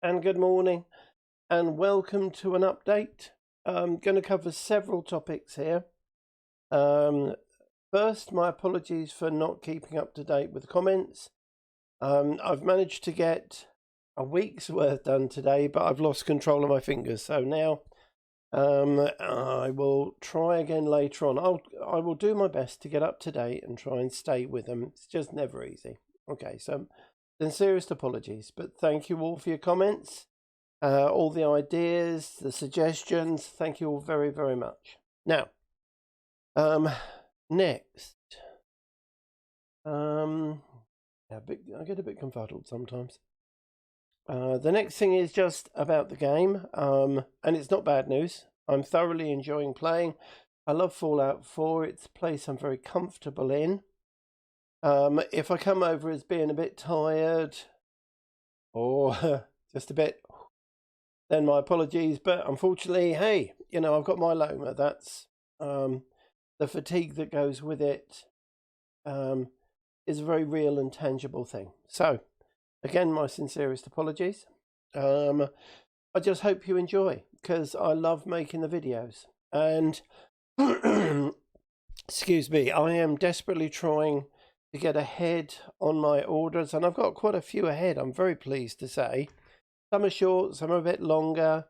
and good morning, and welcome to an update. I'm going to cover several topics here. First, my apologies for not keeping up to date with the comments. I've managed to get a week's worth done today, but I've lost control of my fingers. So now I will try again later on. I will do my best to get up to date and try and stay with them. It's just never easy. Okay, so sincerest apologies, but thank you all for your comments, all the ideas, the suggestions. Thank you all very, very much. Now, next, I get a bit confuddled sometimes. The next thing is just about the game, and it's not bad news. I'm thoroughly enjoying playing. I love Fallout 4. It's a place I'm very comfortable in. If I come over as being a bit tired or just a bit, then my apologies. But unfortunately, hey, I've got myeloma. That's the fatigue that goes with it is a very real and tangible thing. So, again, my sincerest apologies. I just hope you enjoy, because I love making the videos. And, excuse me, I am desperately trying to get ahead on my orders, and I've got quite a few ahead, I'm very pleased to say. Some are short, some are a bit longer.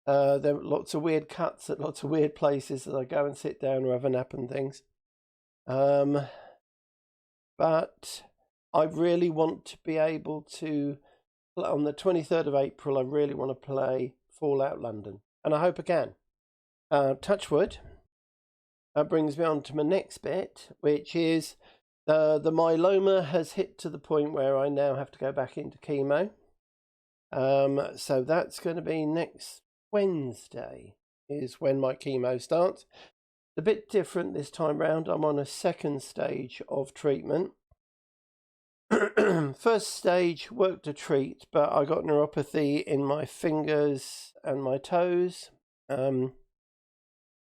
There are lots of weird cuts at lots of weird places as I go and sit down or have a nap and things. But I really want to be able to, on the 23rd of April, I really want to play Fallout London, and I hope I can. Touch wood. That brings me on to my next bit, which is the myeloma has hit to the point where I now have to go back into chemo. So that's going to be next Wednesday is when my chemo starts. A bit different this time round. I'm on a second stage of treatment. First stage worked a treat, but I got neuropathy in my fingers and my toes. When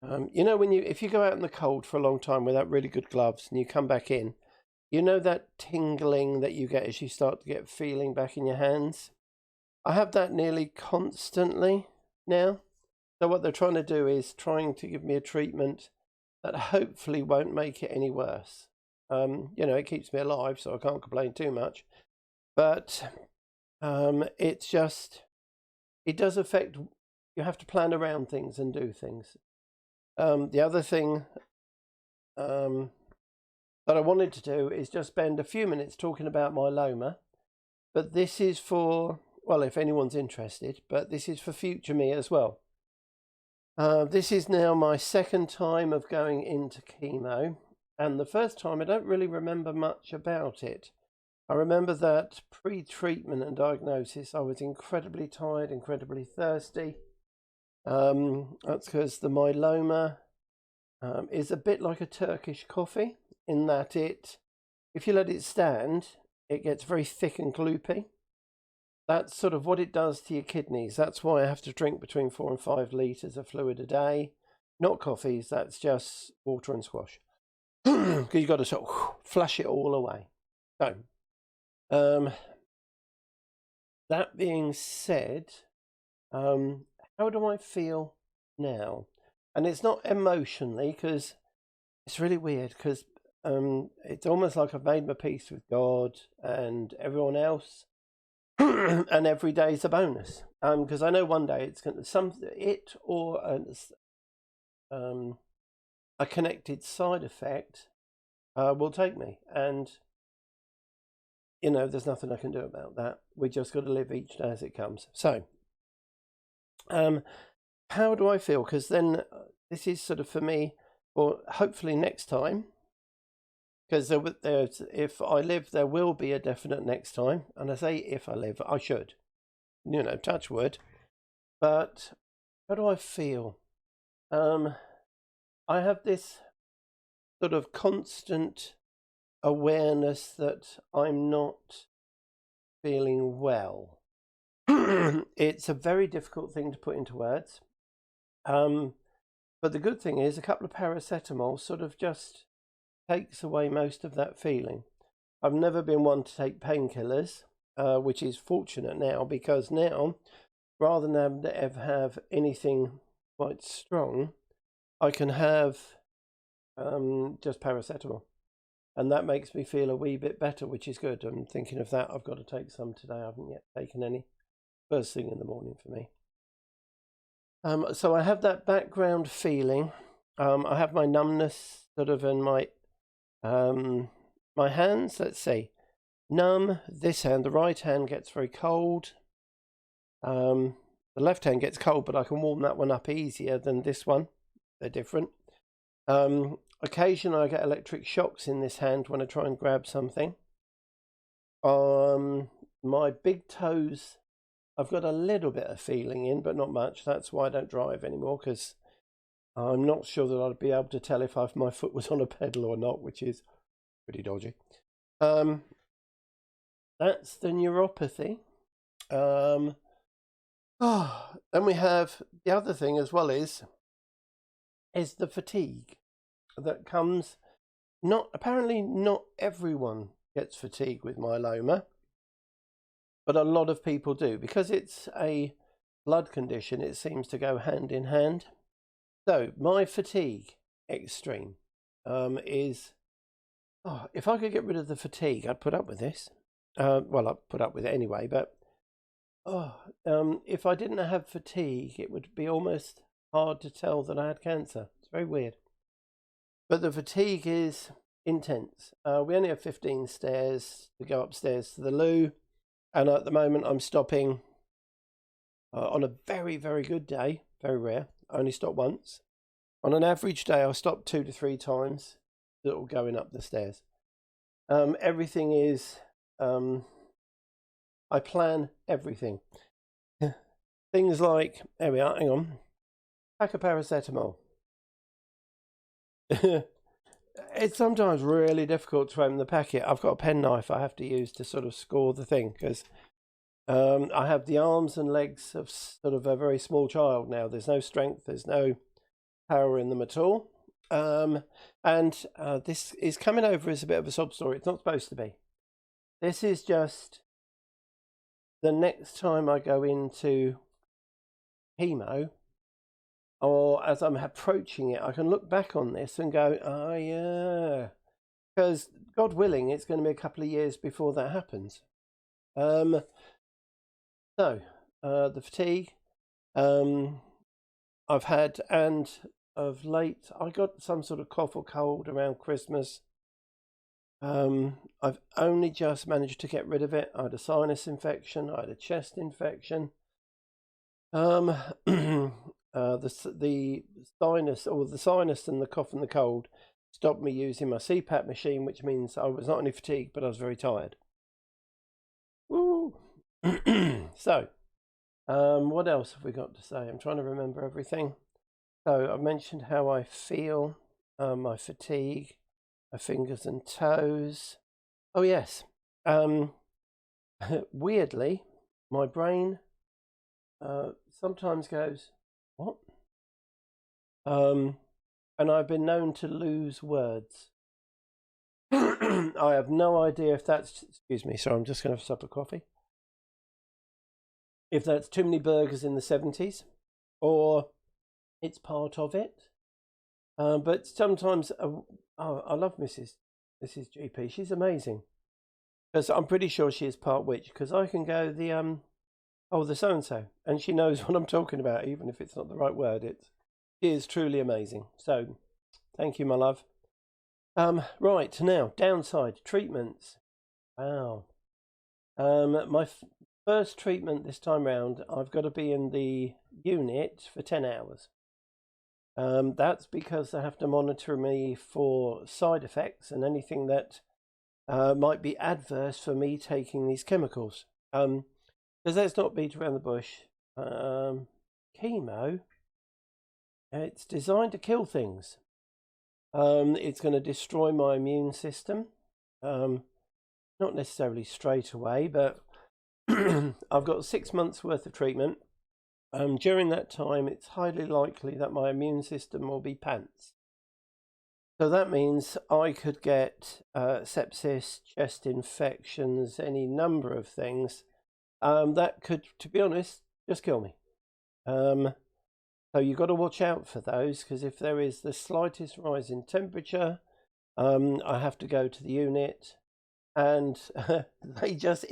if you go out in the cold for a long time without really good gloves and you come back in, that tingling that you get as you start to get feeling back in your hands? I have that nearly constantly now. So what they're trying to do is trying to give me a treatment that hopefully won't make it any worse. It keeps me alive, so I can't complain too much. But it's just, it does affect, you have to plan around things and do things. The other thing that I wanted to do is just spend a few minutes talking about myeloma. But this is for, well, if anyone's interested, but this is for future me as well. This is now my second time of going into chemo. And the first time, I don't really remember much about it. I remember that pre-treatment and diagnosis, I was incredibly tired, incredibly thirsty. That's because the myeloma is a bit like a Turkish coffee in that if you let it stand, it gets very thick and gloopy. That's sort of what it does to your kidneys. That's why I have to drink between 4 and 5 litres of fluid a day. Not coffees, that's just water and squash. Because you've got to sort of flush it all away. So, that being said, how do I feel now? And it's not emotionally, because it's really weird, because it's almost like I've made my peace with God and everyone else. And every day is a bonus, because I know one day it's going to a connected side effect will take me, and there's nothing I can do about that. We just got to live each day as it comes. So how do I feel? Because then this is sort of for me, or hopefully next time, because if I live, there will be a definite next time. And I say if I live, I should, touch wood. But how do I feel? I have this sort of constant awareness that I'm not feeling well. It's a very difficult thing to put into words. But the good thing is a couple of paracetamol sort of just takes away most of that feeling. I've never been one to take painkillers. which is fortunate now, because now, rather than have anything quite strong, I can have just paracetamol. And that makes me feel a wee bit better, which is good. I'm thinking of that. I've got to take some today. I haven't yet taken any. First thing in the morning for me. So I have that background feeling. I have my numbness sort of in my hands. Let's see. Numb, this hand. The right hand gets very cold. The left hand gets cold, but I can warm that one up easier than this one. They're different. Occasionally I get electric shocks in this hand when I try and grab something. My big toes, I've got a little bit of feeling in, but not much. That's why I don't drive anymore, because I'm not sure that I'd be able to tell if my foot was on a pedal or not, which is pretty dodgy. That's the neuropathy. Then we have the other thing as well is the fatigue that comes. Apparently not everyone gets fatigue with myeloma, but a lot of people do, because it's a blood condition. It seems to go hand in hand. So my fatigue extreme is, if I could get rid of the fatigue, I'd put up with this. Well, I'd put up with it anyway, but if I didn't have fatigue, it would be almost hard to tell that I had cancer. It's very weird. But the fatigue is intense. We only have 15 stairs to go upstairs to the loo. And at the moment, I'm stopping on a very, very good day. Very rare. I only stop once. On an average day, I'll stop 2 to 3 times going up the stairs. Everything is... I plan everything. Things like... There we are. Hang on. Pack of paracetamol. It's sometimes really difficult to open the packet. I've got a penknife I have to use to sort of score the thing, because I have the arms and legs of sort of a very small child now. There's no strength, there's no power in them at all. This is coming over as a bit of a sob story. It's not supposed to be. This is just the next time I go into chemo, or as I'm approaching it, I can look back on this and go, oh yeah, because God willing, it's going to be a couple of years before that happens. The fatigue I've had, and of late I got some sort of cough or cold around Christmas. I've only just managed to get rid of it. I had a sinus infection, I had a chest infection. The sinus and the cough and the cold stopped me using my CPAP machine, which means I was not only fatigued, but I was very tired. Woo. So, what else have we got to say? I'm trying to remember everything. So I've mentioned how I feel, my fatigue, my fingers and toes. Oh yes. Weirdly, my brain sometimes goes, what? And I've been known to lose words. I have no idea if that's, excuse me, sorry, I'm just going to have a sup of coffee. If that's too many burgers in the 70s, or it's part of it. But sometimes, I love Mrs. GP. She's amazing. Because I'm pretty sure she is part witch, because I can go the so-and-so, and she knows what I'm talking about, even if it's not the right word. She is truly amazing. So, thank you, my love. Right, now, downside, treatments. Wow. My first treatment this time round, I've got to be in the unit for 10 hours. That's because they have to monitor me for side effects and anything that might be adverse for me taking these chemicals. Because let's not beat around the bush. Chemo, it's designed to kill things. It's going to destroy my immune system. Not necessarily straight away, but I've got 6 months worth of treatment. During that time, it's highly likely that my immune system will be pants. So that means I could get sepsis, chest infections, any number of things that could, to be honest, just kill me. So you've got to watch out for those, because if there is the slightest rise in temperature, I have to go to the unit, and they just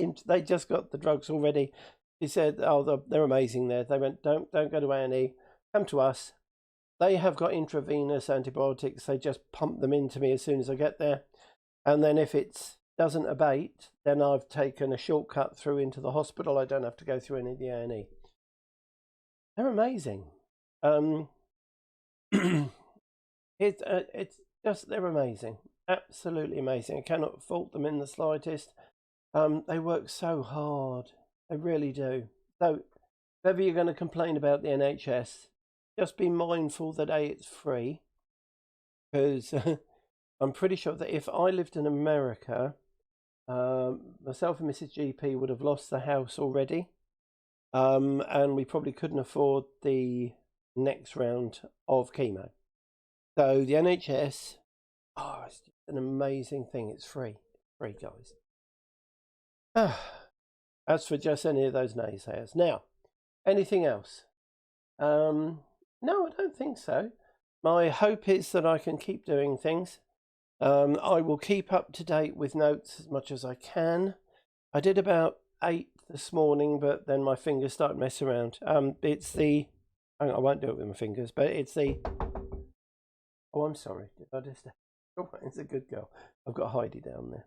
got the drugs already. He said, "Oh, they're amazing there." They went, "Don't go to A&E, come to us." They have got intravenous antibiotics. They just pump them into me as soon as I get there, and then if it doesn't abate, then I've taken a shortcut through into the hospital. I don't have to go through any of the A&E. They're amazing. It's just, they're amazing, absolutely amazing. I cannot fault them in the slightest. They work so hard, they really do. So if ever you're going to complain about the NHS, just be mindful that it's free, because I'm pretty sure that if I lived in America, myself and Mrs. GP would have lost the house already, and we probably couldn't afford the next round of chemo. So the NHS, it's just an amazing thing. It's free. It's free, guys. As for just any of those naysayers. Now, anything else? No, I don't think so. My hope is that I can keep doing things. I will keep up to date with notes as much as I can. I did about 8 this morning, but then my fingers started messing around. It's the... I won't do it with my fingers, but it's the... Oh, I'm sorry. Did I just... Oh, it's a good girl. I've got Heidi down there.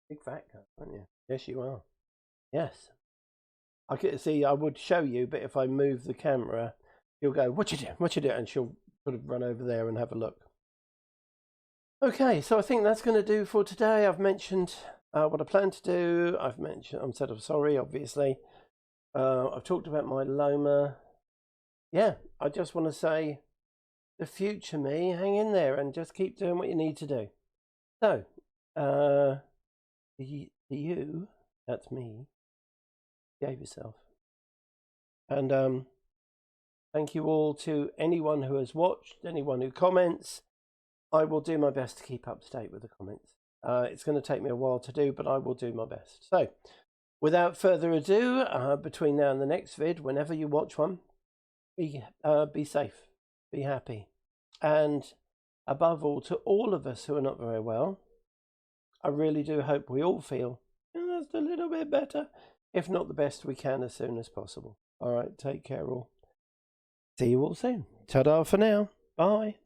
Big fat girl, aren't you? Yes, you are. Yes. I could see. I would show you, but if I move the camera, you'll go, "What you doing? What you doing?" And she'll sort of run over there and have a look. Okay, so I think that's going to do for today. I've mentioned what I plan to do. I'm said I'm sorry, obviously. I've talked about myeloma. Yeah, I just want to say, the future me, hang in there and just keep doing what you need to do. So, you, that's me, behave yourself. And thank you all to anyone who has watched, anyone who comments. I will do my best to keep up to date with the comments. It's going to take me a while to do, but I will do my best. So, without further ado, between now and the next vid, whenever you watch one, be safe, be happy, and above all, to all of us who are not very well, I really do hope we all feel just a little bit better, if not the best we can, as soon as possible. All right, take care all. See you all soon. Ta-da for now. Bye.